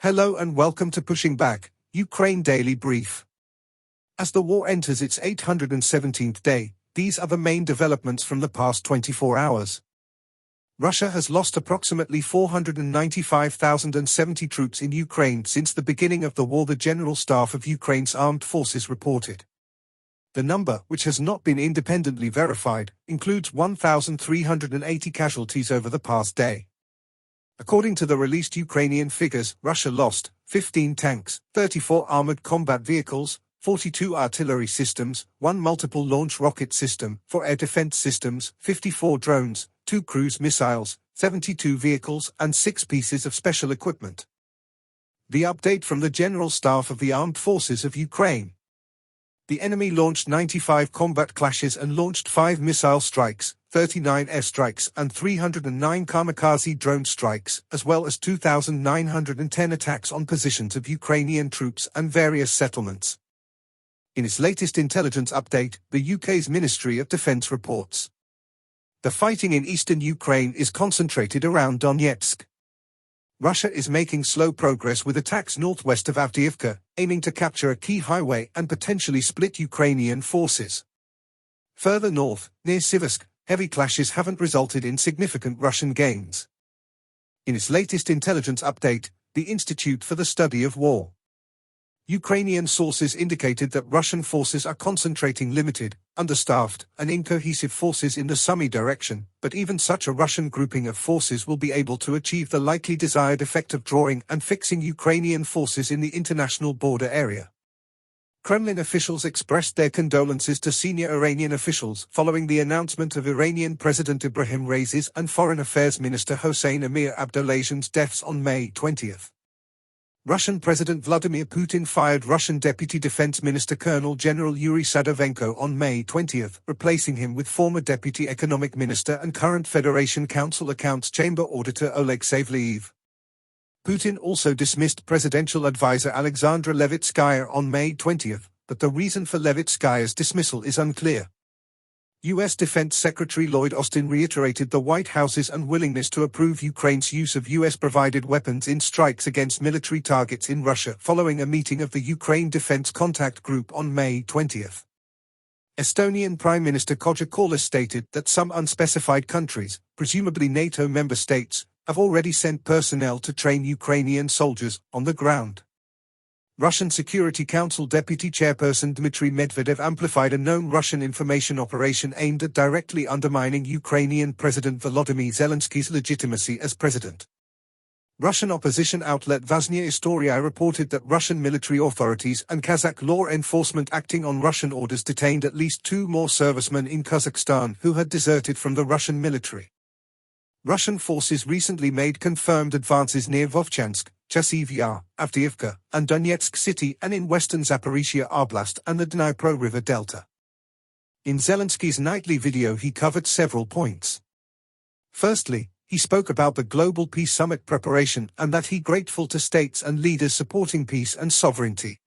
Hello and welcome to Pushing Back, Ukraine Daily Brief. As the war enters its 817th day, these are the main developments from the past 24 hours. Russia has lost approximately 495,070 troops in Ukraine since the beginning of the war, the General Staff of Ukraine's armed forces reported. The number, which has not been independently verified, includes 1,380 casualties over the past day. According to the released Ukrainian figures, Russia lost 15 tanks, 34 armored combat vehicles, 42 artillery systems, 1 multiple launch rocket system, 4 air defense systems, 54 drones, 2 cruise missiles, 72 vehicles, and 6 pieces of special equipment. The update from the General Staff of the Armed Forces of Ukraine. The enemy launched 95 combat clashes and launched 5 missile strikes, 39 airstrikes and 309 kamikaze drone strikes, as well as 2,910 attacks on positions of Ukrainian troops and various settlements. In its latest intelligence update, the UK's Ministry of Defence reports the fighting in eastern Ukraine is concentrated around Donetsk. Russia is making slow progress with attacks northwest of Avdiivka, aiming to capture a key highway and potentially split Ukrainian forces. Further north, near Siversk, heavy clashes haven't resulted in significant Russian gains. In its latest intelligence update, the Institute for the Study of War. Ukrainian sources indicated that Russian forces are concentrating limited, understaffed, and incohesive forces in the Sumy direction, but even such a Russian grouping of forces will be able to achieve the likely desired effect of drawing and fixing Ukrainian forces in the international border area. Kremlin officials expressed their condolences to senior Iranian officials following the announcement of Iranian President Ibrahim Raisi's and Foreign Affairs Minister Hossein Amir Abdollahian's deaths on May 20. Russian President Vladimir Putin fired Russian Deputy Defense Minister Colonel General Yuri Sadovenko on May 20, replacing him with former Deputy Economic Minister and current Federation Council Accounts Chamber Auditor Oleg Savliev. Putin also dismissed presidential advisor Alexandra Levitskaya on May 20, but the reason for Levitskaya's dismissal is unclear. U.S. Defense Secretary Lloyd Austin reiterated the White House's unwillingness to approve Ukraine's use of U.S.-provided weapons in strikes against military targets in Russia following a meeting of the Ukraine Defense Contact Group on May 20. Estonian Prime Minister Kaja Kallas stated that some unspecified countries, presumably NATO member states, have already sent personnel to train Ukrainian soldiers on the ground. Russian Security Council Deputy Chairperson Dmitry Medvedev amplified a known Russian information operation aimed at directly undermining Ukrainian President Volodymyr Zelensky's legitimacy as president. Russian opposition outlet Vazhnya Istoria reported that Russian military authorities and Kazakh law enforcement acting on Russian orders detained at least 2 more servicemen in Kazakhstan who had deserted from the Russian military. Russian forces recently made confirmed advances near Vovchansk, Chasiv Yar, Avdiivka, and Donetsk City and in western Zaporizhia Oblast and the Dnipro River Delta. In Zelensky's nightly video he covered several points. Firstly, he spoke about the Global Peace Summit preparation and that he grateful to states and leaders supporting peace and sovereignty.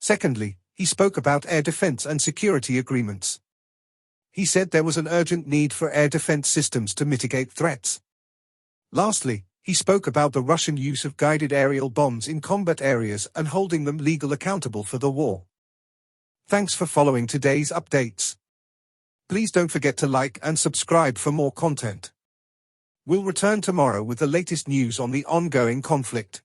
Secondly, he spoke about air defense and security agreements. He said there was an urgent need for air defense systems to mitigate threats. Lastly, he spoke about the Russian use of guided aerial bombs in combat areas and holding them legally accountable for the war. Thanks for following today's updates. Please don't forget to like and subscribe for more content. We'll return tomorrow with the latest news on the ongoing conflict.